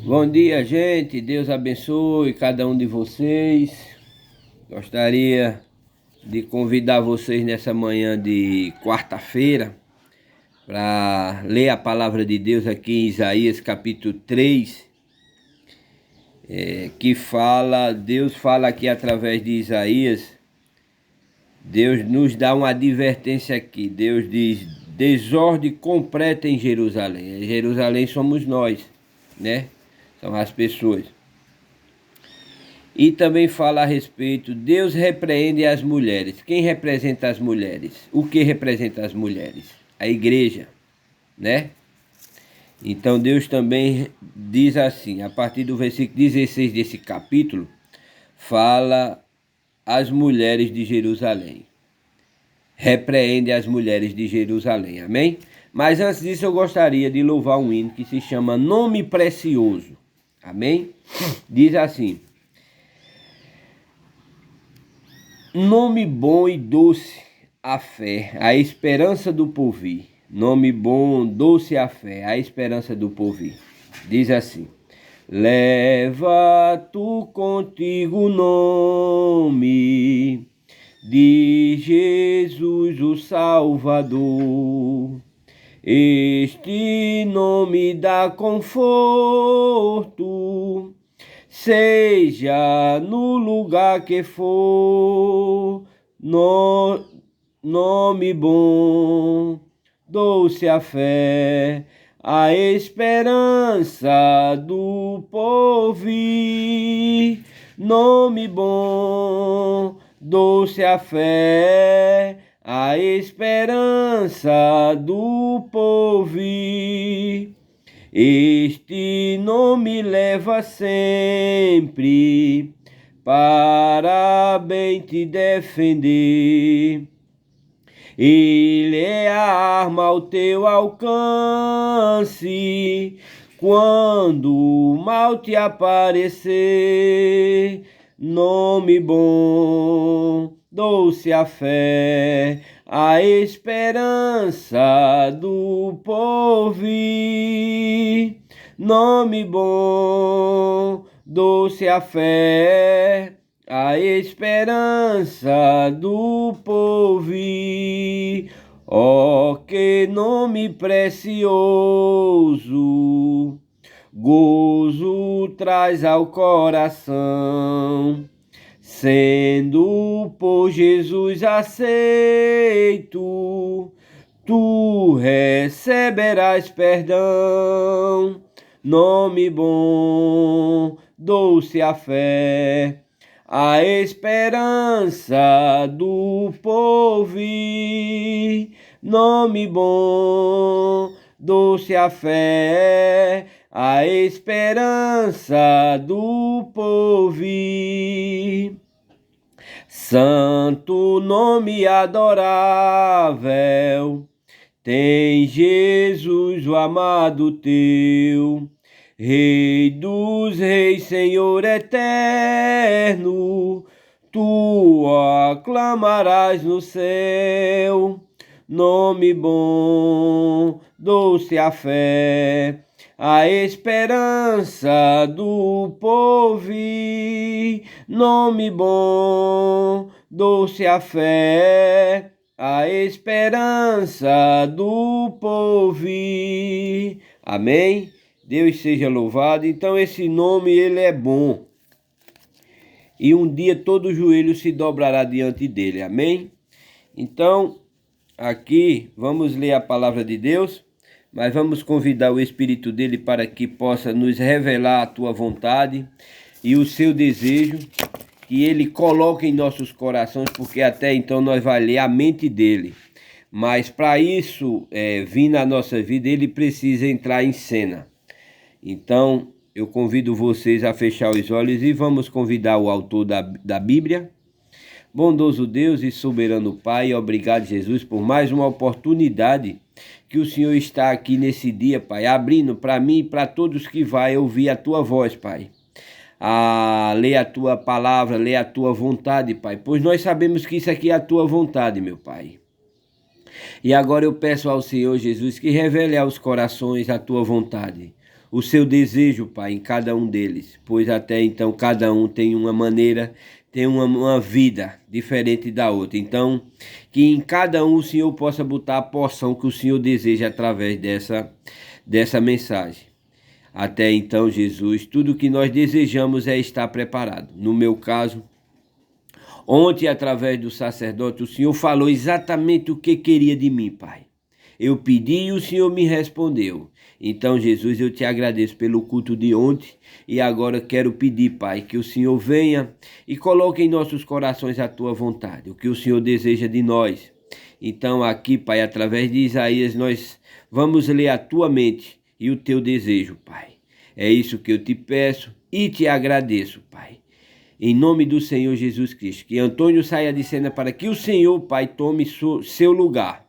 Bom dia, gente. Deus abençoe cada um de vocês. Gostaria de convidar vocês nessa manhã de quarta-feira para ler a palavra de Deus aqui em Isaías capítulo 3, Deus fala aqui através de Isaías. Deus nos dá uma advertência aqui. Deus diz: desordem completa em Jerusalém. Jerusalém somos nós, né? São as pessoas. E também fala a respeito: Deus repreende as mulheres. Quem representa as mulheres? O que representa as mulheres? A igreja, né? Então Deus também diz assim, a partir do versículo 16 desse capítulo, fala as mulheres de Jerusalém. Repreende as mulheres de Jerusalém, amém? Mas antes disso eu gostaria de louvar um hino que se chama Nome Precioso, amém? Diz assim: nome bom e doce a fé, a esperança do porvir. Nome bom, doce a fé, a esperança do porvir. Diz assim: leva tu contigo o nome de Jesus o Salvador. Este nome dá conforto, seja no lugar que for. Nome bom, doce a fé, a esperança do porvir. Nome bom, doce a fé, a esperança do porvir. Este nome leva sempre para bem te defender. Ele é a arma ao teu alcance quando o mal te aparecer. Nome bom, doce a fé, a esperança do porvir. Nome bom, doce a fé, a esperança do porvir. Oh, que nome precioso, gozo traz ao coração, sendo por Jesus aceito, tu receberás perdão. Nome bom, doce a fé, a esperança do porvir. Nome bom, doce a fé, a esperança do porvir. Santo nome adorável, tem Jesus o amado teu, Rei dos reis, Senhor eterno, tu aclamarás no céu. Nome bom, doce a fé, a esperança do porvir. Nome bom, doce a fé, a esperança do porvir. Amém? Deus seja louvado. Então esse nome, ele é bom. E um dia todo joelho se dobrará diante dele. Amém? Então, aqui vamos ler a palavra de Deus, mas vamos convidar o Espírito dele para que possa nos revelar a tua vontade e o seu desejo, que ele coloque em nossos corações, porque até então nós vamos ler a mente dele. Mas para isso vir na nossa vida, ele precisa entrar em cena. Então, eu convido vocês a fechar os olhos e vamos convidar o autor da Bíblia. Bondoso Deus e soberano Pai, obrigado, Jesus, por mais uma oportunidade que o Senhor está aqui nesse dia, Pai, abrindo para mim e para todos que vai ouvir a Tua voz, Pai. A ler a Tua palavra, ler a Tua vontade, Pai, pois nós sabemos que isso aqui é a Tua vontade, meu Pai. E agora eu peço ao Senhor Jesus que revele aos corações a Tua vontade. o seu desejo, Pai, em cada um deles, pois até então cada um tem uma maneira, tem uma vida diferente da outra. Então, que em cada um o Senhor possa botar a porção que o Senhor deseja através dessa mensagem. Até então, Jesus, tudo o que nós desejamos é estar preparado. No meu caso, ontem, através do sacerdote, o Senhor falou exatamente o que queria de mim, Pai. Eu pedi e o Senhor me respondeu. Então, Jesus, eu te agradeço pelo culto de ontem e agora quero pedir, Pai, que o Senhor venha e coloque em nossos corações a tua vontade, o que o Senhor deseja de nós. Então, aqui, Pai, através de Isaías, nós vamos ler a tua mente e o teu desejo, Pai. É isso que eu te peço e te agradeço, Pai. Em nome do Senhor Jesus Cristo, que Antônio saia de cena para que o Senhor, Pai, tome seu lugar.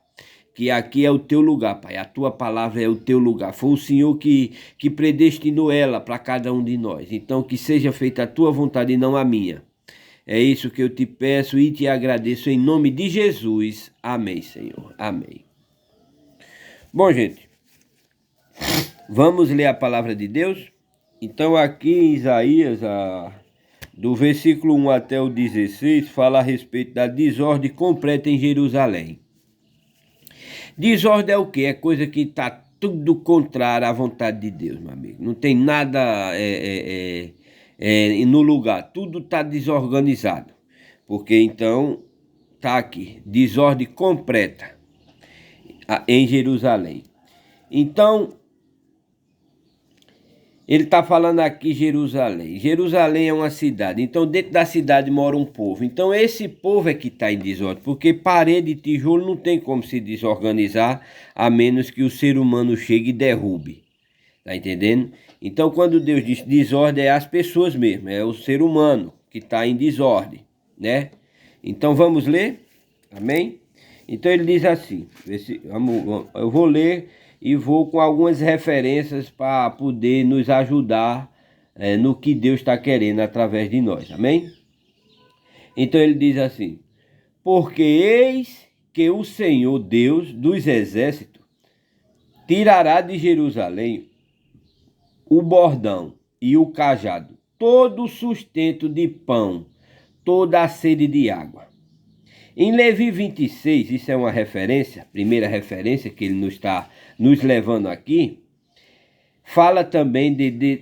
Que aqui é o teu lugar, Pai, a tua palavra é o teu lugar. Foi o Senhor que predestinou ela para cada um de nós. Então, que seja feita a tua vontade e não a minha. É isso que eu te peço e te agradeço em nome de Jesus. Amém, Senhor. Amém. Bom, gente, vamos ler a palavra de Deus? Então, aqui em Isaías, do versículo 1 até o 16, fala a respeito da desordem completa em Jerusalém. Desordem é o quê? É coisa que está tudo contrário à vontade de Deus, meu amigo. Não tem nada no lugar. Tudo está desorganizado. Porque então, está aqui, desordem completa em Jerusalém. Então, ele está falando aqui Jerusalém. Jerusalém é uma cidade. Então, dentro da cidade mora um povo. Então, esse povo é que está em desordem. Porque parede de tijolo não tem como se desorganizar, a menos que o ser humano chegue e derrube. Está entendendo? Então, quando Deus diz desordem, é as pessoas mesmo. É o ser humano que está em desordem, né? Então, vamos ler? Amém? Então, ele diz assim. Eu vou ler e vou com algumas referências para poder nos ajudar no que Deus está querendo através de nós, amém? Então ele diz assim: porque eis que o Senhor Deus dos exércitos tirará de Jerusalém o bordão e o cajado, todo o sustento de pão, toda a sede de água. Em Levi 26, isso é uma referência, primeira referência que ele nos está nos levando aqui, fala também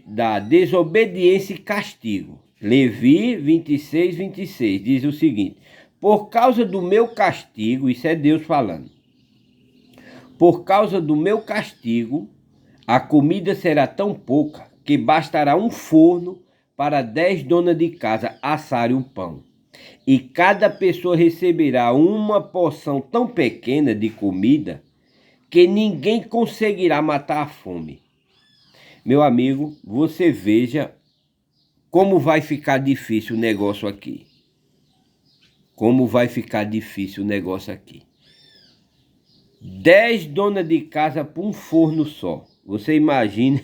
da desobediência e castigo. Levi 26, 26 diz o seguinte: por causa do meu castigo, isso é Deus falando, por causa do meu castigo, a comida será tão pouca que bastará um forno para 10 donas de casa assarem o pão. E cada pessoa receberá uma porção tão pequena de comida que ninguém conseguirá matar a fome. Meu amigo, você veja como vai ficar difícil o negócio aqui. Como vai ficar difícil o negócio aqui. 10 donas de casa para um forno só. Você imagina,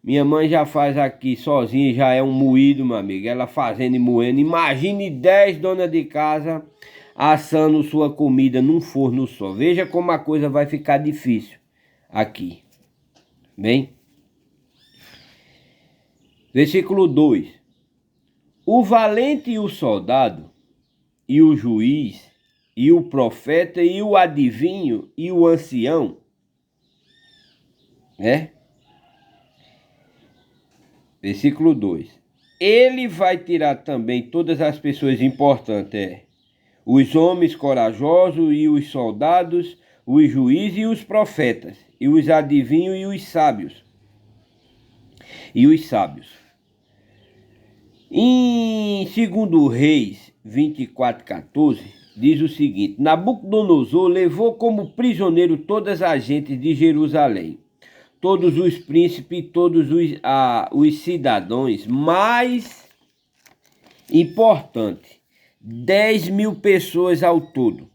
minha mãe já faz aqui sozinha, já é um moído, meu amigo. Ela fazendo e moendo. Imagine 10 donas de casa assando sua comida num forno só. Veja como a coisa vai ficar difícil aqui. Bem? Versículo 2. O valente e o soldado, e o juiz, e o profeta, e o adivinho, e o ancião, né? Versículo 2. Ele vai tirar também todas as pessoas importantes, os homens corajosos e os soldados, os juízes e os profetas, e os adivinhos e os sábios. Em 2 Reis 24:14, diz o seguinte: Nabucodonosor levou como prisioneiro todas as gentes de Jerusalém, todos os príncipes, todos os cidadãos mais importantes, 10.000 pessoas ao todo.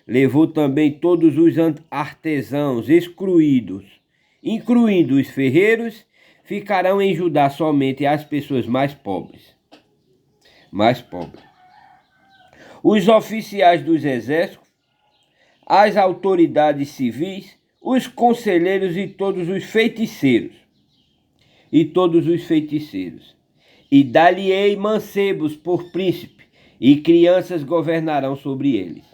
Levou também todos os artesãos excluídos, incluindo os ferreiros. Ficarão em Judá somente as pessoas mais pobres. Os oficiais dos exércitos, as autoridades civis, os conselheiros e todos os feiticeiros. e todos os feiticeiros. E dar-lhe-ei mancebos por príncipe, e crianças governarão sobre eles.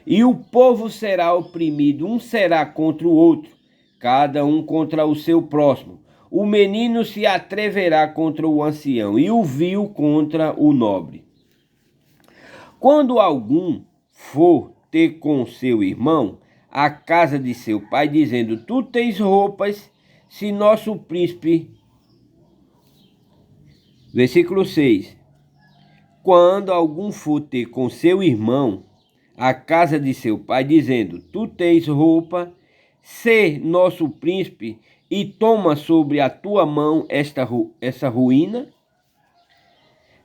E o povo será oprimido, um será contra o outro, cada um contra o seu próximo. O menino se atreverá contra o ancião, e o vil contra o nobre. Quando algum for ter com seu irmão a casa de seu pai, dizendo: tu tens roupas, se nosso príncipe... Versículo 6. Quando algum for ter com seu irmão a casa de seu pai, dizendo: tu tens roupa, sê nosso príncipe, e toma sobre a tua mão essa ruína,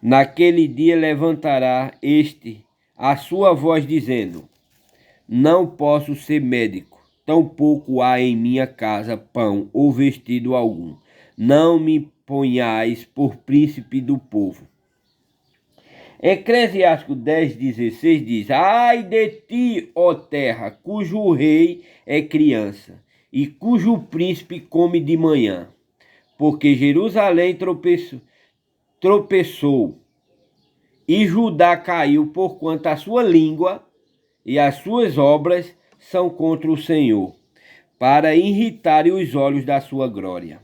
naquele dia levantará este a sua voz, dizendo: não posso ser médico, tampouco há em minha casa pão ou vestido algum. Não me ponhais por príncipe do povo. Eclesiástico 10:16 diz: ai de ti, ó terra, cujo rei é criança, e cujo príncipe come de manhã, porque Jerusalém tropeçou, e Judá caiu, porquanto a sua língua e as suas obras são contra o Senhor, para irritarem os olhos da sua glória.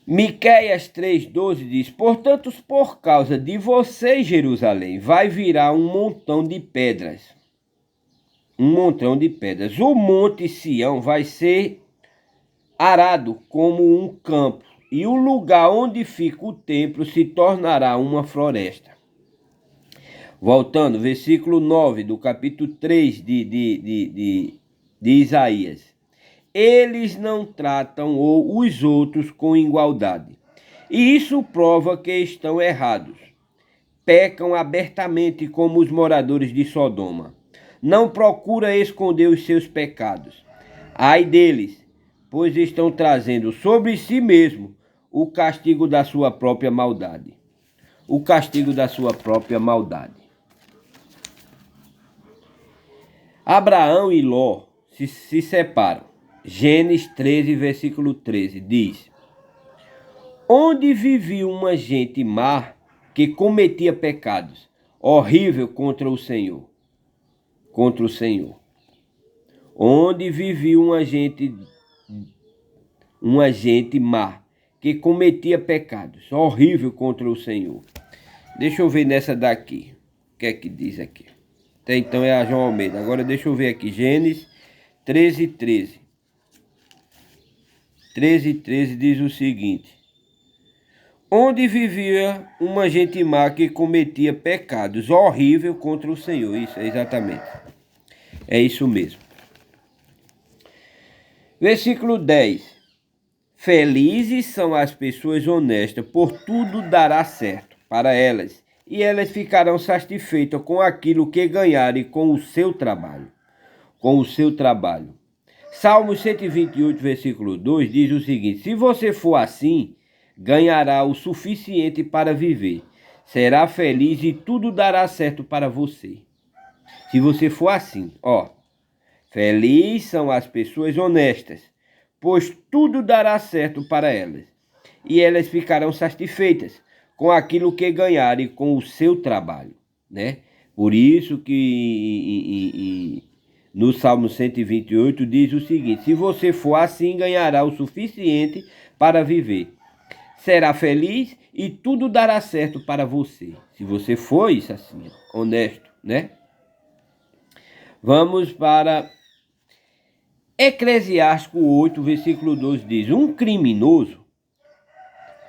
Miqueias 3:12 diz: portanto, por causa de você, Jerusalém, vai virar um montão de pedras. Um montão de pedras. O monte Sião vai ser arado como um campo, e o lugar onde fica o templo se tornará uma floresta. Voltando, versículo 9 do capítulo 3 de Isaías. Eles não tratam os outros com igualdade, e isso prova que estão errados. Pecam abertamente como os moradores de Sodoma. Não procura esconder os seus pecados. Ai deles, pois estão trazendo sobre si mesmo o castigo da sua própria maldade. O castigo da sua própria maldade. Abraão e Ló se separam. Gênesis 13, versículo 13, diz: onde vivia uma gente má que cometia pecados, horrível contra o Senhor. Contra o Senhor. Onde vivia uma gente má que cometia pecados, horrível contra o Senhor. Deixa eu ver nessa daqui. O que é que diz aqui? Até então é a João Almeida. Agora deixa eu ver aqui. Gênesis 13:13. 13:13 diz o seguinte: onde vivia uma gente má que cometia pecados horrível contra o Senhor. Isso, exatamente. É isso mesmo. Versículo 10. Felizes são as pessoas honestas, por tudo dará certo para elas, e elas ficarão satisfeitas com aquilo que ganharem com o seu trabalho. Com o seu trabalho. Salmo 128, versículo 2 diz o seguinte: se você for assim, ganhará o suficiente para viver. Será feliz e tudo dará certo para você. Se você for assim, ó. Felizes são as pessoas honestas, pois tudo dará certo para elas. E elas ficarão satisfeitas com aquilo que ganharem com o seu trabalho, né? Por isso que no Salmo 128 diz o seguinte: se você for assim, ganhará o suficiente para viver. Será feliz e tudo dará certo para você. Se você for isso assim, honesto, né? Vamos para Eclesiástico 8, versículo 12 diz: um criminoso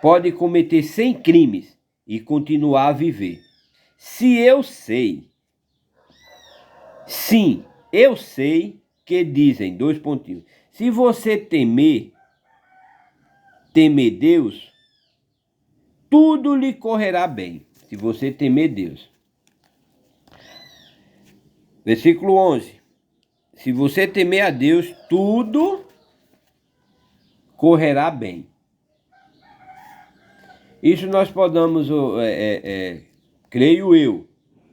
pode cometer 100 crimes e continuar a viver. Se eu sei, sim, eu sei que dizem, dois pontinhos, se você temer Deus, tudo lhe correrá bem. Se você temer Deus. Versículo 11. Se você temer a Deus, tudo correrá bem. Isso nós podemos, creio eu,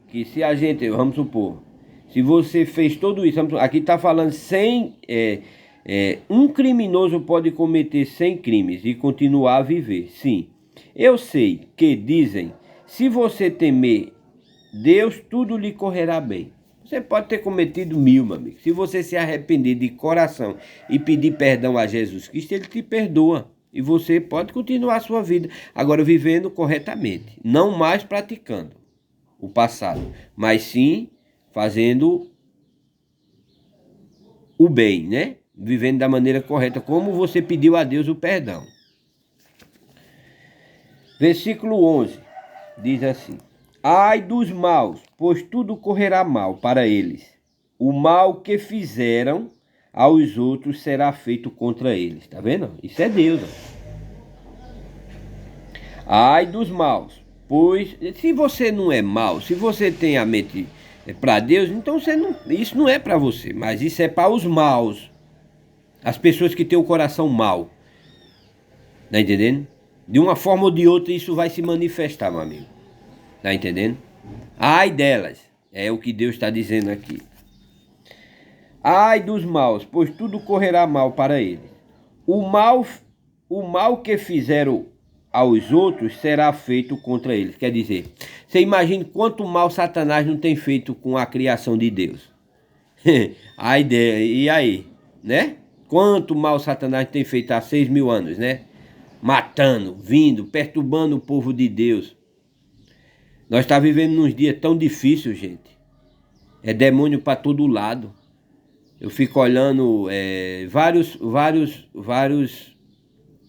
que se a gente, vamos supor, se você fez tudo isso, aqui está falando sem Um criminoso pode cometer 100 crimes e continuar a viver. Sim, eu sei que dizem, se você temer Deus, tudo lhe correrá bem. Você pode ter cometido 1000, meu amigo. Se você se arrepender de coração e pedir perdão a Jesus Cristo, Ele te perdoa. E você pode continuar a sua vida, agora vivendo corretamente. Não mais praticando o passado, mas sim fazendo o bem, né? Vivendo da maneira correta, como você pediu a Deus o perdão. Versículo 11 diz assim: ai dos maus, pois tudo correrá mal para eles. O mal que fizeram aos outros será feito contra eles. Tá vendo? Isso é Deus. Ai dos maus, pois se você não é mau, se você tem a mente para Deus, então isso não é para você, mas isso é para os maus. As pessoas que têm o coração mau. Tá entendendo? De uma forma ou de outra isso vai se manifestar, meu amigo. Tá entendendo? Ai delas, é o que Deus está dizendo aqui. Ai dos maus, pois tudo correrá mal para eles. O mal que fizeram aos outros será feito contra eles. Quer dizer, você imagina quanto mal Satanás não tem feito com a criação de Deus. A ideia, e aí, né? Quanto mal Satanás tem feito há 6.000 anos, né? Matando, vindo, perturbando o povo de Deus. Nós estamos vivendo nos dias tão difíceis, gente. É demônio para todo lado. Eu fico olhando vários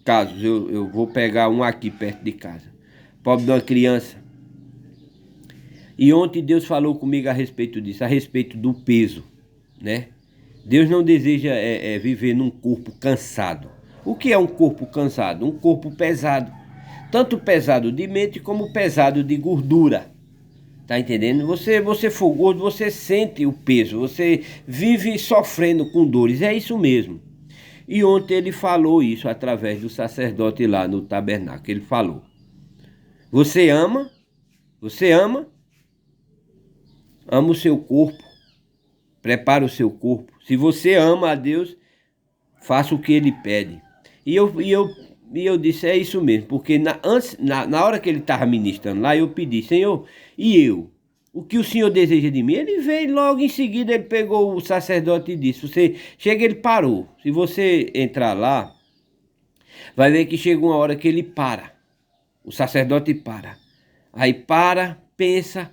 casos. Eu vou pegar um aqui perto de casa. Pobre de uma criança. E ontem Deus falou comigo a respeito disso, a respeito do peso, né? Deus não deseja viver num corpo cansado. O que é um corpo cansado? Um corpo pesado. Tanto pesado de mente como pesado de gordura. Tá entendendo? Você for gordo, você sente o peso, você vive sofrendo com dores, é isso mesmo. E ontem ele falou isso através do sacerdote lá no tabernáculo, ele falou: você ama o seu corpo, prepara o seu corpo. Se você ama a Deus, faça o que ele pede. E eu disse, é isso mesmo, porque na hora que ele estava ministrando lá, eu pedi, Senhor, e eu? O que o Senhor deseja de mim? Ele veio logo em seguida, ele pegou o sacerdote e disse, ele parou. Se você entrar lá, vai ver que chega uma hora que ele para. O sacerdote para. Aí para, pensa,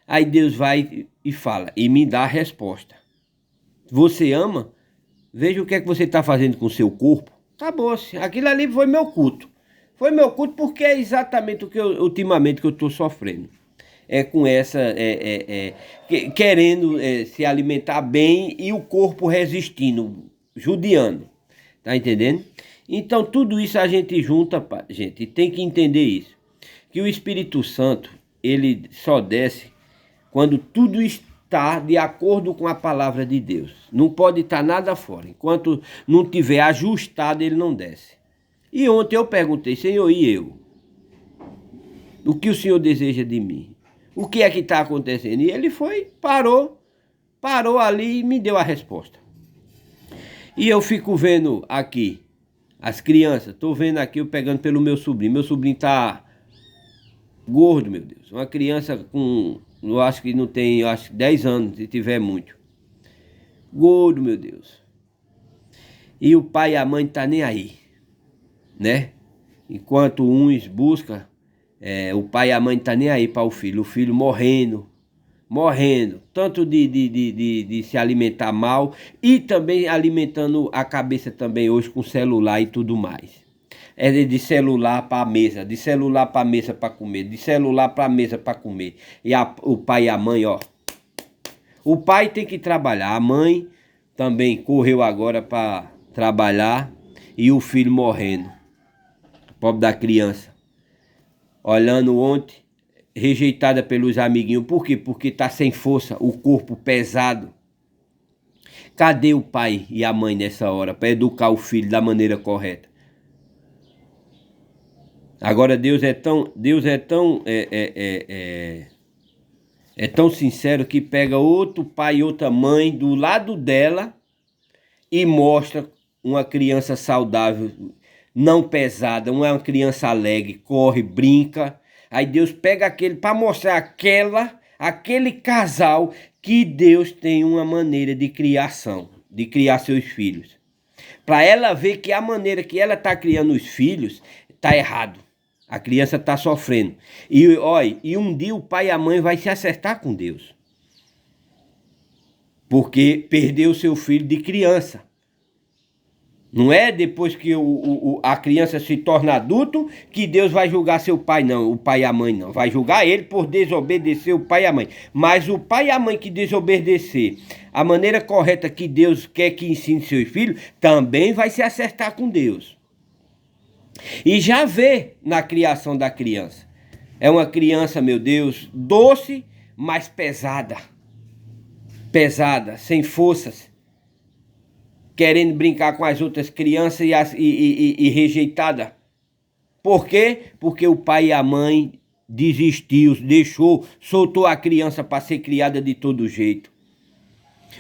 aí Deus vai e fala, e me dá a resposta. Você ama? Veja o que é que você está fazendo com o seu corpo. Acabou-se. Aquilo ali foi meu culto. Foi meu culto porque é exatamente o que ultimamente que eu estou sofrendo. É com essa, querendo se alimentar bem e o corpo resistindo, judiando. Tá entendendo? Então tudo isso a gente junta, gente, tem que entender isso. Que o Espírito Santo, ele só desce quando tudo está de acordo com a palavra de Deus. Não pode estar nada fora. Enquanto não tiver ajustado, ele não desce. E ontem eu perguntei, Senhor, e eu? O que o Senhor deseja de mim? O que é que está acontecendo? E ele parou ali e me deu a resposta. E eu fico vendo aqui as crianças, estou vendo aqui eu pegando pelo meu sobrinho. Meu sobrinho está gordo, meu Deus. Uma criança com, eu acho que não tem, eu acho 10 anos, se tiver muito. Gordo, meu Deus. E o pai e a mãe tá nem aí, né? Enquanto uns buscam, o pai e a mãe tá nem aí para o filho morrendo, tanto de se alimentar mal e também alimentando a cabeça também hoje com celular e tudo mais. É de celular para a mesa, de celular para a mesa para comer, de celular para a mesa para comer. E o pai e a mãe, ó. O pai tem que trabalhar, a mãe também correu agora para trabalhar e o filho morrendo. Pobre da criança. Olhando ontem, rejeitada pelos amiguinhos. Por quê? Porque tá sem força, o corpo pesado. Cadê o pai e a mãe nessa hora para educar o filho da maneira correta? Agora Deus é tão sincero que pega outro pai e outra mãe do lado dela e mostra uma criança saudável, não pesada, uma criança alegre, corre, brinca. Aí Deus pega aquele para mostrar aquele casal que Deus tem uma maneira de criação, de criar seus filhos. Para ela ver que a maneira que ela está criando os filhos está errado. A criança está sofrendo. E olha, e um dia o pai e a mãe vai se acertar com Deus. Porque perdeu o seu filho de criança. Não é depois que a criança se torna adulto que Deus vai julgar seu pai, não. O pai e a mãe não. Vai julgar ele por desobedecer o pai e a mãe. Mas o pai e a mãe que desobedecer a maneira correta que Deus quer que ensine seus filhos, também vai se acertar com Deus. E já vê na criação da criança. É uma criança, meu Deus, doce, mas pesada. Pesada, sem forças. Querendo brincar com as outras crianças e rejeitada. Por quê? Porque o pai e a mãe desistiu, soltou a criança para ser criada de todo jeito.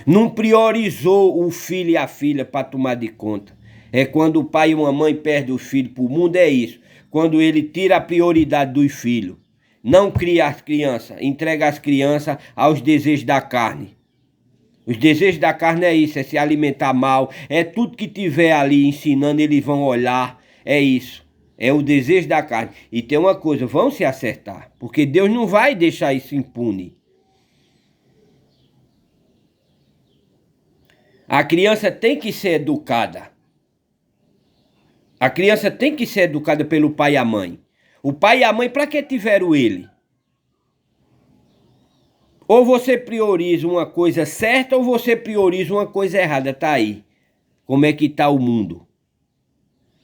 Não priorizou o filho e a filha para tomar de conta. É quando o pai e uma mãe perdem o filho para o mundo, é isso. Quando ele tira a prioridade dos filhos. Não cria as crianças, entrega as crianças aos desejos da carne. Os desejos da carne é isso, é se alimentar mal, é tudo que tiver ali ensinando, eles vão olhar, é isso. É o desejo da carne. E tem uma coisa, vão se acertar, porque Deus não vai deixar isso impune. A criança tem que ser educada. A criança tem que ser educada pelo pai e a mãe. O pai e a mãe, para que tiveram ele? Ou você prioriza uma coisa certa ou você prioriza uma coisa errada. Tá aí. Como é que tá o mundo?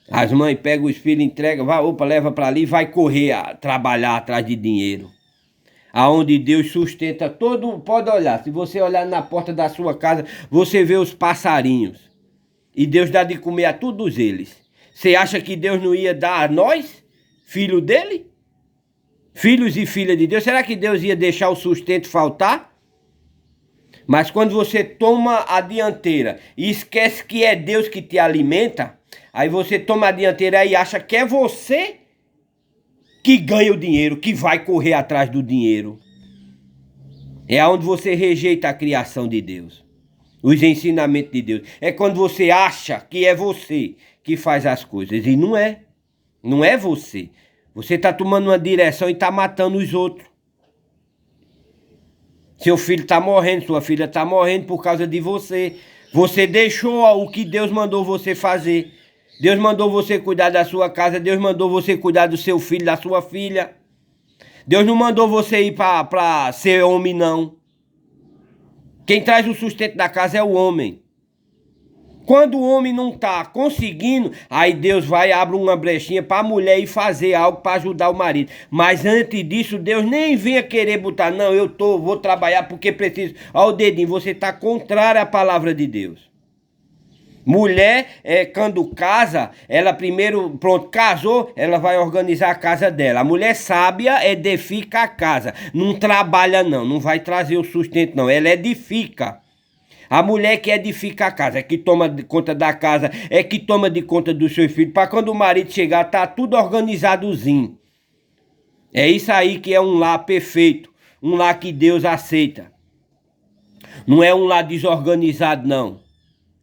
As mães pegam os filhos, entregam, leva para ali e vai correr a trabalhar atrás de dinheiro. Aonde Deus sustenta todo... Pode olhar, se você olhar na porta da sua casa, você vê os passarinhos. E Deus dá de comer a todos eles. Você acha que Deus não ia dar a nós, filho dele? Filhos e filhas de Deus, será que Deus ia deixar o sustento faltar? Mas quando você toma a dianteira e esquece que é Deus que te alimenta, aí você toma a dianteira e acha que é você que ganha o dinheiro, que vai correr atrás do dinheiro. É onde você rejeita a criação de Deus, os ensinamentos de Deus. É quando você acha que é você que faz as coisas, e não é. Não é você. Você está tomando uma direção e está matando os outros. Seu filho está morrendo, sua filha está morrendo por causa de você. Você deixou o que Deus mandou você fazer. Deus mandou você cuidar da sua casa, Deus mandou você cuidar do seu filho, da sua filha. Deus não mandou você ir para ser homem, não. Quem traz o sustento da casa é o homem. Quando o homem não está conseguindo, aí Deus vai e abre uma brechinha para a mulher ir fazer algo para ajudar o marido. Mas antes disso, Deus nem venha querer botar, não, vou trabalhar porque preciso. Olha o dedinho, você está contrário à palavra de Deus. Mulher, quando casa, ela primeiro, pronto, casou, ela vai organizar a casa dela. A mulher sábia edifica a casa, não trabalha não vai trazer o sustento não, ela edifica. A mulher que edifica a casa, é que toma de conta da casa, é que toma de conta dos seus filhos, para quando o marido chegar, tá tudo organizadozinho. É isso aí que é um lar perfeito, um lar que Deus aceita. Não é um lar desorganizado, não.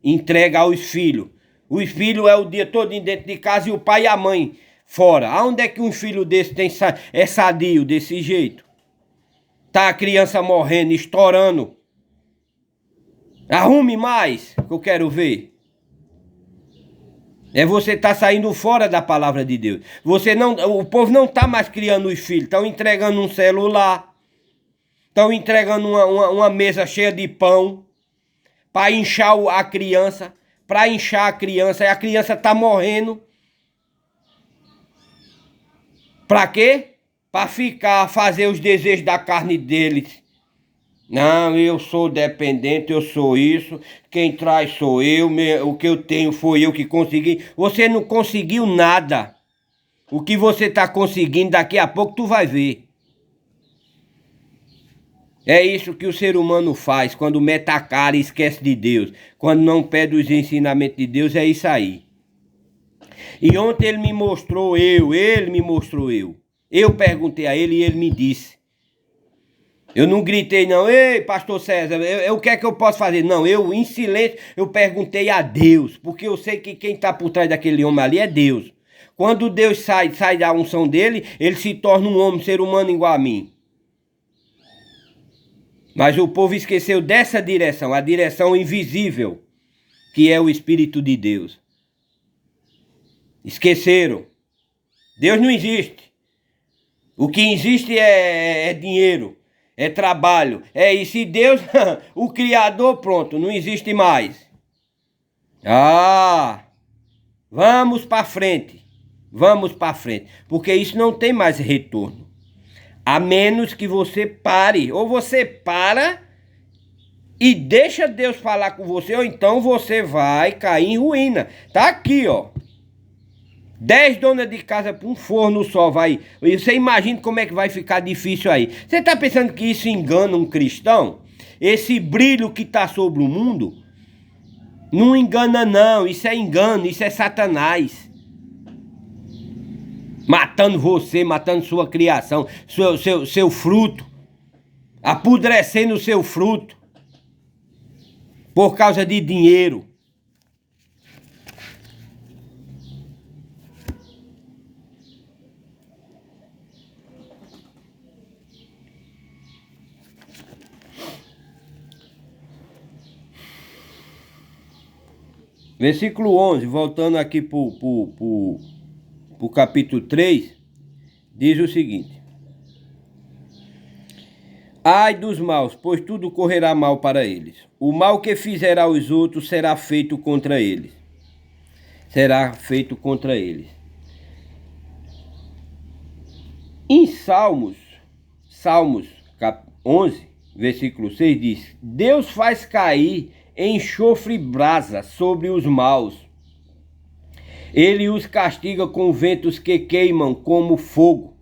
Entrega aos filhos. Os filhos é o dia todo dentro de casa e o pai e a mãe fora. Aonde é que um filho desse é sadio desse jeito? Tá a criança morrendo, estourando. Arrume mais, que eu quero ver. É você tá saindo fora da palavra de Deus. O povo não tá mais criando os filhos, estão entregando um celular, estão entregando uma mesa cheia de pão para inchar a criança, e a criança tá morrendo. Para quê? Para fazer os desejos da carne deles. Não, eu sou dependente, eu sou isso, quem traz sou eu, o que eu tenho foi eu que consegui. Você não conseguiu nada. O que você está conseguindo daqui a pouco tu vai ver. É isso que o ser humano faz quando mete a cara e esquece de Deus. Quando não pede os ensinamentos de Deus, é isso aí. E ontem ele me mostrou ele me mostrou eu. Eu perguntei a ele e ele me disse. Eu não gritei não, ei pastor César, o que é que eu posso fazer? Não, eu em silêncio, eu perguntei a Deus, porque eu sei que quem está por trás daquele homem ali é Deus. Quando Deus sai da unção dele, ele se torna um homem, um ser humano igual a mim. Mas o povo esqueceu dessa direção, a direção invisível, que é o Espírito de Deus. Esqueceram. Deus não existe. O que existe é dinheiro, é trabalho. E se Deus, o Criador, pronto, não existe mais. Vamos para frente. Vamos para frente. Porque isso não tem mais retorno. A menos que você pare. Ou você para e deixa Deus falar com você, ou então você vai cair em ruína. Tá aqui, ó. 10 donas de casa para um forno só vai. Você imagina como é que vai ficar difícil aí. Você tá pensando que isso engana um cristão? Esse brilho que tá sobre o mundo? Não engana não, isso é engano, isso é Satanás. Matando você, matando sua criação, seu fruto. Apodrecendo o seu fruto. Por causa de dinheiro. Versículo 11, voltando aqui para o capítulo 3, diz o seguinte. Ai dos maus, pois tudo correrá mal para eles. O mal que fizerá aos outros será feito contra eles. Será feito contra eles. Em Salmos 11, versículo 6 diz: Deus faz cair enxofre e brasa sobre os maus. Ele os castiga com ventos que queimam como fogo.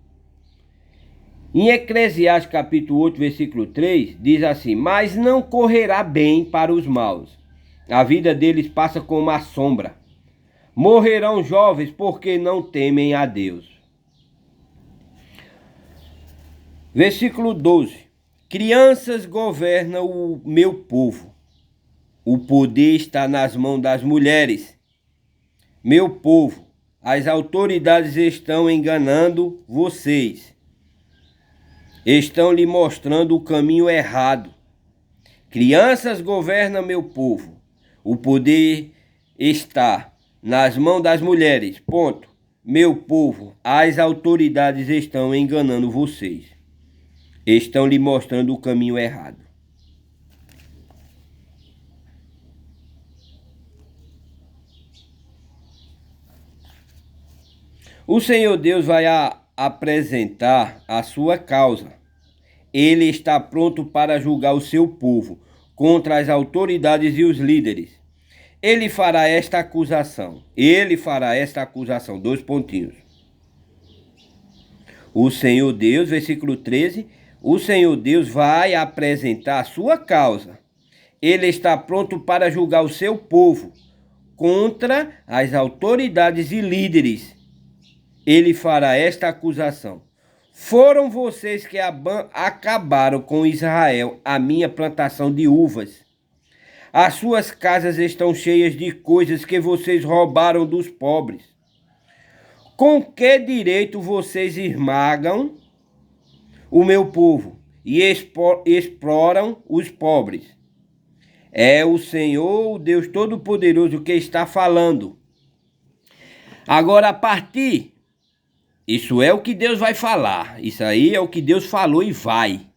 Em Eclesiastes capítulo 8, versículo 3, diz assim: Mas não correrá bem para os maus. A vida deles passa como a sombra. Morrerão jovens porque não temem a Deus. Versículo 12. Crianças governam o meu povo. O poder está nas mãos das mulheres. Meu povo, as autoridades estão enganando vocês. Estão lhe mostrando o caminho errado. Crianças governam meu povo. O poder está nas mãos das mulheres. Ponto. Meu povo, as autoridades estão enganando vocês. Estão lhe mostrando o caminho errado. O Senhor Deus vai apresentar a sua causa. Ele está pronto para julgar o seu povo contra as autoridades e os líderes. Ele fará esta acusação. Dois pontinhos. O Senhor Deus, versículo 13. O Senhor Deus vai apresentar a sua causa. Ele está pronto para julgar o seu povo contra as autoridades e líderes. Ele fará esta acusação. Foram vocês que acabaram com Israel, a minha plantação de uvas. As suas casas estão cheias de coisas que vocês roubaram dos pobres. Com que direito vocês esmagam o meu povo e exploram os pobres? É o Senhor, o Deus Todo-Poderoso, que está falando. Agora, a partir... Isso é o que Deus vai falar. Isso aí é o que Deus falou e vai.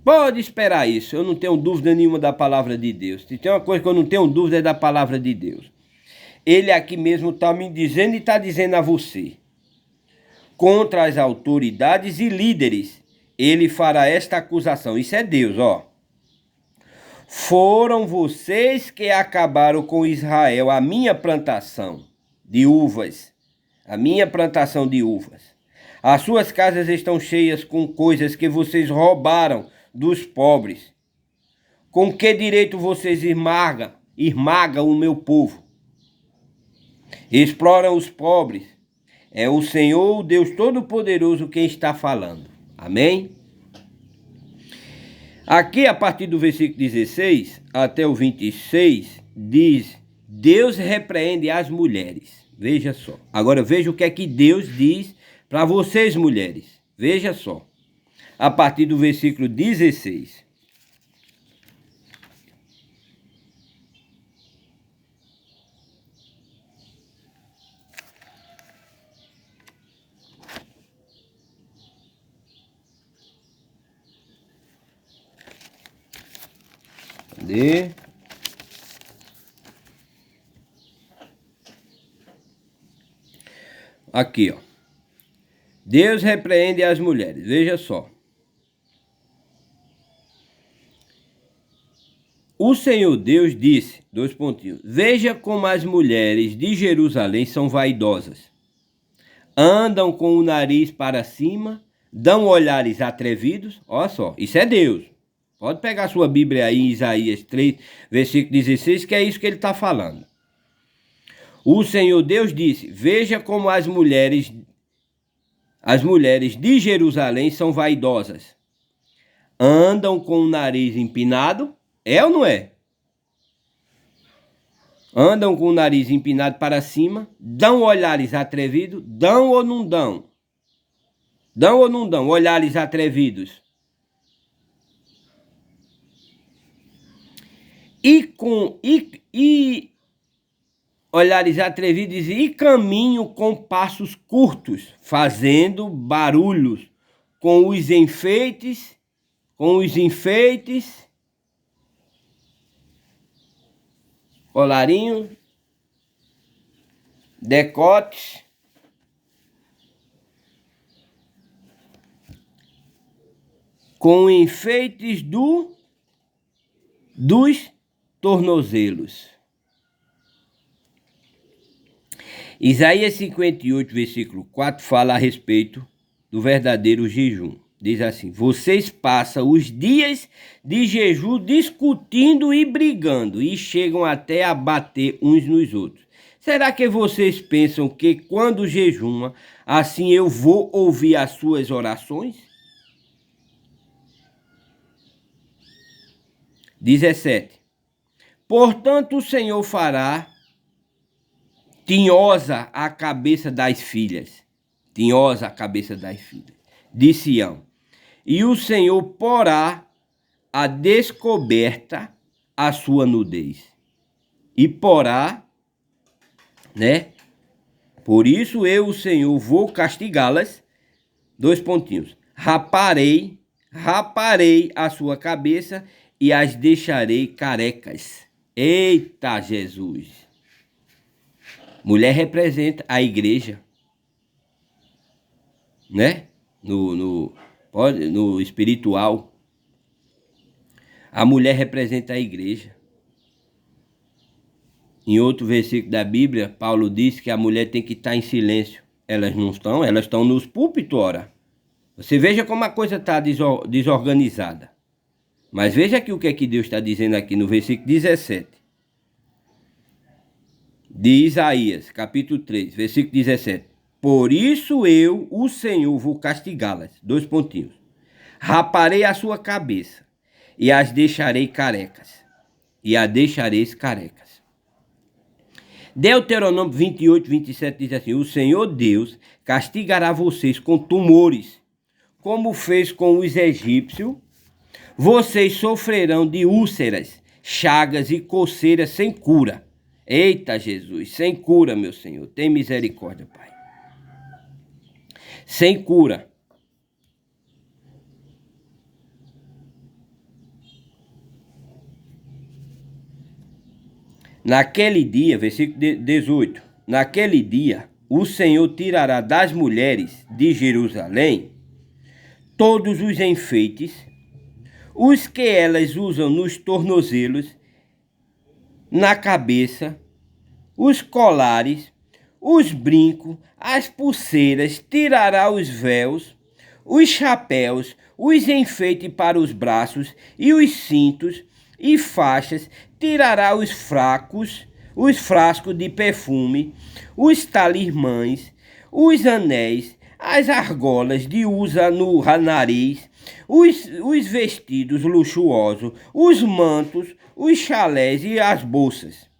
Pode esperar isso. Eu não tenho dúvida nenhuma da palavra de Deus. Se tem uma coisa que eu não tenho dúvida é da palavra de Deus. Ele aqui mesmo está me dizendo e está dizendo a você. Contra as autoridades e líderes, ele fará esta acusação. Isso é Deus, ó. Foram vocês que acabaram com Israel, a minha plantação de uvas. A minha plantação de uvas. As suas casas estão cheias com coisas que vocês roubaram dos pobres. Com que direito vocês esmagam o meu povo? Exploram os pobres. É o Senhor, o Deus Todo-Poderoso, quem está falando. Amém? Aqui, a partir do versículo 16 até o 26, diz: Deus repreende as mulheres. Veja só. Agora veja o que é que Deus diz para vocês, mulheres. Veja só. A partir do versículo 16. Cadê? Aqui, ó. Deus repreende as mulheres. Veja só. O Senhor Deus disse, dois pontinhos, veja como as mulheres de Jerusalém são vaidosas. Andam com o nariz para cima, dão olhares atrevidos. Olha só, isso é Deus. Pode pegar sua Bíblia aí, Isaías 3, versículo 16, que é isso que ele está falando. O Senhor Deus disse, veja como as mulheres de Jerusalém são vaidosas. Andam com o nariz empinado, é ou não é? Andam com o nariz empinado para cima, dão olhares atrevidos, dão ou não dão? Dão ou não dão olhares atrevidos? E olhares atrevidos e caminho com passos curtos, fazendo barulhos com os enfeites, colarinho, decotes, com enfeites dos tornozelos. Isaías 58, versículo 4, fala a respeito do verdadeiro jejum. Diz assim, vocês passam os dias de jejum discutindo e brigando e chegam até a bater uns nos outros. Será que vocês pensam que quando jejuma, assim eu vou ouvir as suas orações? 17. Portanto, o Senhor fará tinhosa a cabeça das filhas, de Sião. E o Senhor porá a descoberta a sua nudez. E porá, né? Por isso eu, o Senhor, vou castigá-las. Dois pontinhos. Raparei a sua cabeça e as deixarei carecas. Eita Jesus! Mulher representa a igreja, né? No espiritual. A mulher representa a igreja. Em outro versículo da Bíblia, Paulo diz que a mulher tem que estar em silêncio. Elas não estão, elas estão nos púlpitos, ora. Você veja como a coisa está desorganizada. Mas veja aqui o que é que Deus está dizendo aqui no versículo 17. De Isaías, capítulo 3, versículo 17. Por isso eu, o Senhor, vou castigá-las. Dois pontinhos. Raparei a sua cabeça e as deixarei carecas. E a deixareis carecas. Deuteronômio 28, 27 diz assim, o Senhor Deus castigará vocês com tumores, como fez com os egípcios. Vocês sofrerão de úlceras, chagas e coceiras sem cura. Eita Jesus, sem cura, meu Senhor. Tem misericórdia, Pai. Sem cura. Naquele dia, versículo 18. Naquele dia, o Senhor tirará das mulheres de Jerusalém todos os enfeites, os que elas usam nos tornozelos, na cabeça, os colares, os brincos, as pulseiras, tirará os véus, os chapéus, os enfeites para os braços e os cintos e faixas, tirará os frascos de perfume, os talismãs, os anéis, as argolas de usa no nariz, os vestidos luxuosos, os mantos, os chalés e as bolsas,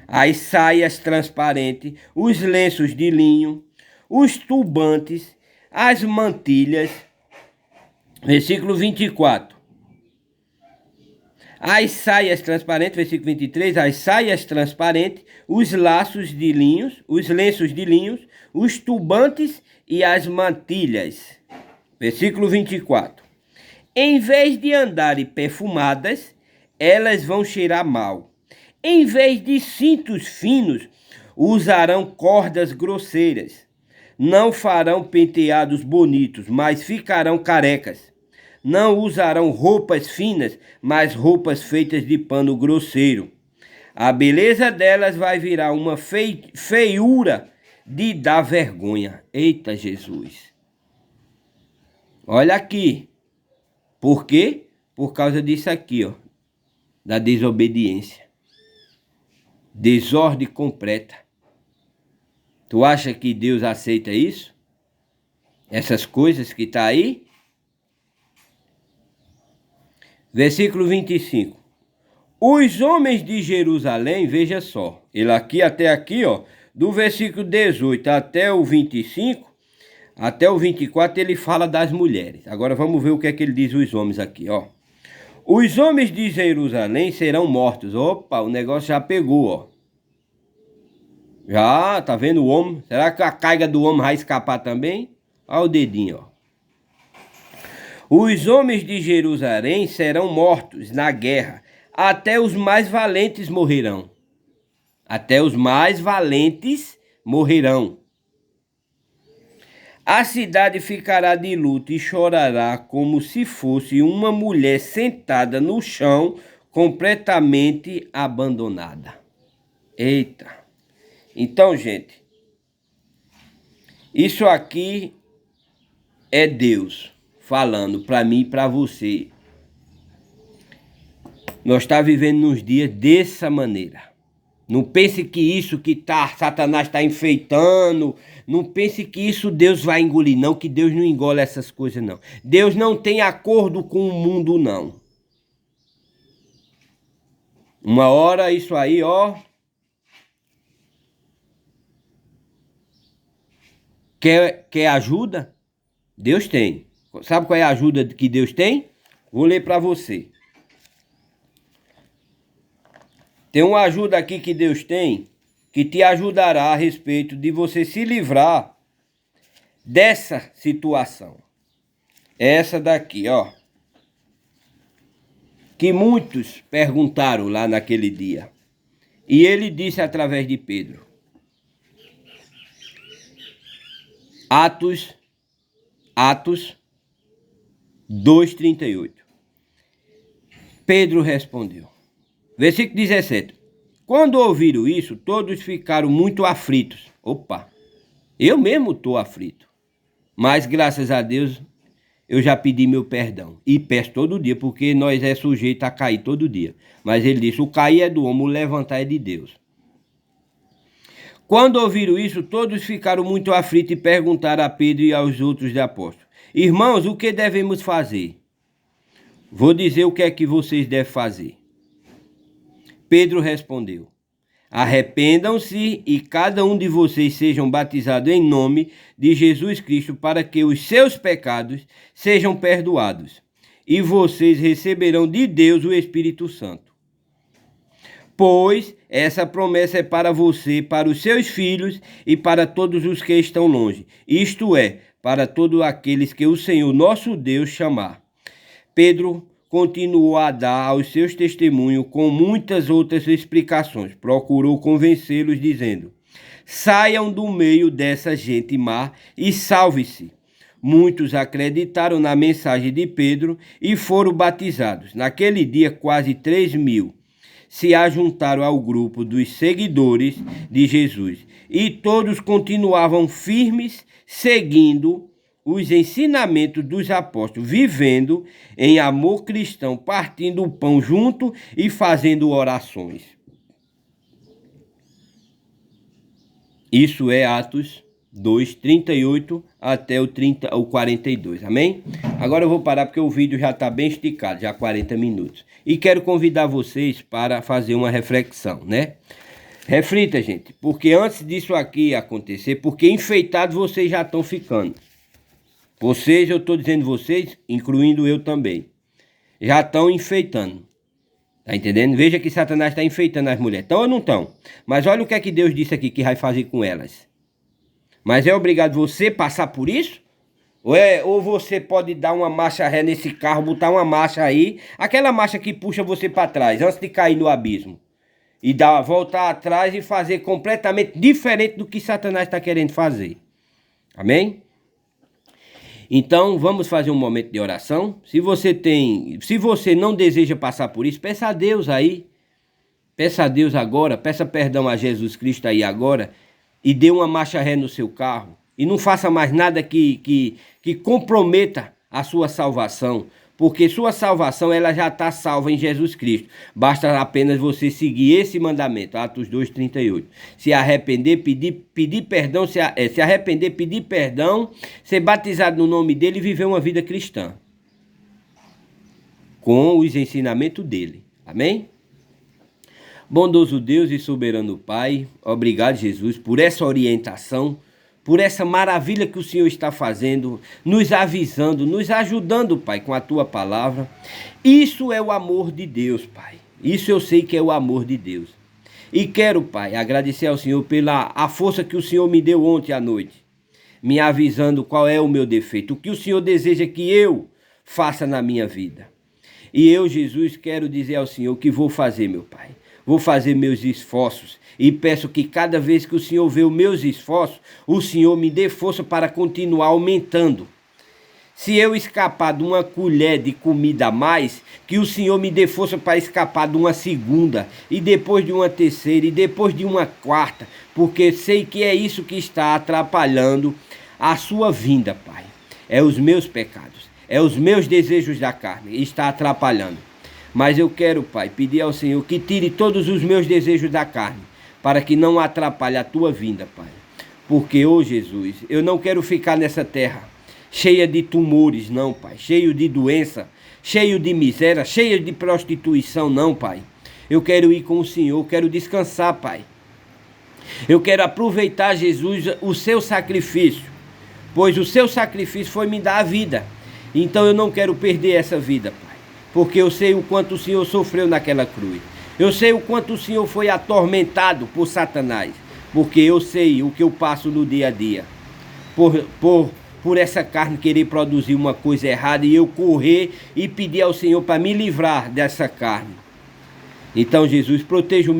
as saias transparentes, os lenços de linho, os turbantes, as mantilhas. Versículo 24. As saias transparentes, versículo 23, as saias transparentes, os laços de linhos, os lenços de linhos, os turbantes e as mantilhas. Versículo 24. Em vez de andarem perfumadas, elas vão cheirar mal. Em vez de cintos finos, usarão cordas grosseiras. Não farão penteados bonitos, mas ficarão carecas. Não usarão roupas finas, mas roupas feitas de pano grosseiro. A beleza delas vai virar uma feiura de dar vergonha. Eita Jesus! Olha aqui. Por quê? Por causa disso aqui, ó. Da desobediência. Desordem completa. Tu acha que Deus aceita isso? Essas coisas que tá aí? Versículo 25. Os homens de Jerusalém, veja só, ele aqui até aqui, ó, do versículo 18 até o 25, até o 24, ele fala das mulheres. Agora vamos ver o que é que ele diz os homens aqui, ó. Os homens de Jerusalém serão mortos. Opa, o negócio já pegou, ó. Já, tá vendo o homem? Será que a carga do homem vai escapar também? Olha o dedinho, ó. Os homens de Jerusalém serão mortos na guerra, até os mais valentes morrerão. Até os mais valentes morrerão. A cidade ficará de luto e chorará como se fosse uma mulher sentada no chão, completamente abandonada. Eita! Então, gente, isso aqui é Deus falando para mim e para você. Nós estamos vivendo nos dias dessa maneira. Não pense que isso que Satanás está enfeitando, não pense que isso Deus vai engolir, não, que Deus não engole essas coisas, não. Deus não tem acordo com o mundo, não. Uma hora isso aí, ó. Quer ajuda? Deus tem. Sabe qual é a ajuda que Deus tem? Vou ler para você. Tem uma ajuda aqui que Deus tem, que te ajudará a respeito de você se livrar dessa situação. Essa daqui, ó. Que muitos perguntaram lá naquele dia. E ele disse através de Pedro. Atos 2:38. Pedro respondeu. Versículo 17. Quando ouviram isso, todos ficaram muito aflitos. Opa, eu mesmo estou aflito. Mas graças a Deus, eu já pedi meu perdão. E peço todo dia, porque nós é sujeito a cair todo dia. Mas ele disse, o cair é do homem, o levantar é de Deus. Quando ouviram isso, todos ficaram muito aflitos e perguntaram a Pedro e aos outros apóstolos. Irmãos, o que devemos fazer? Vou dizer o que é que vocês devem fazer. Pedro respondeu. Arrependam-se e cada um de vocês sejam batizados em nome de Jesus Cristo para que os seus pecados sejam perdoados. E vocês receberão de Deus o Espírito Santo. Pois essa promessa é para você, para os seus filhos e para todos os que estão longe. Isto é, para todos aqueles que o Senhor nosso Deus chamar. Pedro continuou a dar aos seus testemunhos com muitas outras explicações. Procurou convencê-los, dizendo, saiam do meio dessa gente má e salve-se. Muitos acreditaram na mensagem de Pedro e foram batizados. Naquele dia, quase 3.000. se ajuntaram ao grupo dos seguidores de Jesus. E todos continuavam firmes, seguindo os ensinamentos dos apóstolos, vivendo em amor cristão, partindo o pão junto e fazendo orações. Isso é Atos 2, 38 até o 42, amém? Agora eu vou parar porque o vídeo já está bem esticado, já 40 minutos. E quero convidar vocês para fazer uma reflexão, né? Reflita, gente, porque antes disso aqui acontecer, porque enfeitados vocês já estão ficando. Vocês, eu estou dizendo vocês, incluindo eu também, já estão enfeitando. Tá entendendo? Veja que Satanás está enfeitando as mulheres. Estão ou não estão? Mas olha o que é que Deus disse aqui que vai fazer com elas. Mas é obrigado você passar por isso? Ou você pode dar uma marcha ré nesse carro, botar uma marcha aí, aquela marcha que puxa você para trás, antes de cair no abismo. E voltar atrás e fazer completamente diferente do que Satanás está querendo fazer. Amém? Então, vamos fazer um momento de oração. Se você não deseja passar por isso, peça a Deus aí. Peça a Deus agora, peça perdão a Jesus Cristo aí agora e dê uma marcha ré no seu carro. E não faça mais nada que comprometa a sua salvação, porque sua salvação ela já está salva em Jesus Cristo. Basta apenas você seguir esse mandamento, Atos 2, 38. Se arrepender, pedir perdão, se arrepender, pedir perdão, ser batizado no nome dele e viver uma vida cristã. Com os ensinamentos dele. Amém? Bondoso Deus e soberano Pai, obrigado, Jesus, por essa orientação, por essa maravilha que o Senhor está fazendo, nos avisando, nos ajudando, Pai, com a Tua palavra. Isso é o amor de Deus, Pai. Isso eu sei que é o amor de Deus. E quero, Pai, agradecer ao Senhor pela a força que o Senhor me deu ontem à noite, me avisando qual é o meu defeito, o que o Senhor deseja que eu faça na minha vida. E eu, Jesus, quero dizer ao Senhor que vou fazer, meu Pai. Vou fazer meus esforços e peço que cada vez que o Senhor vê os meus esforços, o Senhor me dê força para continuar aumentando. Se eu escapar de uma colher de comida a mais, que o Senhor me dê força para escapar de uma segunda, e depois de uma terceira, e depois de uma quarta, porque sei que é isso que está atrapalhando a sua vinda, Pai. É os meus pecados, é os meus desejos da carne, está atrapalhando. Mas eu quero, Pai, pedir ao Senhor que tire todos os meus desejos da carne, para que não atrapalhe a Tua vinda, Pai. Porque, ô Jesus, eu não quero ficar nessa terra cheia de tumores, não, Pai. Cheio de doença, cheio de miséria, cheio de prostituição, não, Pai. Eu quero ir com o Senhor, quero descansar, Pai. Eu quero aproveitar, Jesus, o Seu sacrifício, pois o Seu sacrifício foi me dar a vida. Então eu não quero perder essa vida, Pai. Porque eu sei o quanto o Senhor sofreu naquela cruz. Eu sei o quanto o Senhor foi atormentado por Satanás. Porque eu sei o que eu passo no dia a dia. Por essa carne querer produzir uma coisa errada e eu correr e pedir ao Senhor para me livrar dessa carne. Então, Jesus, proteja o meu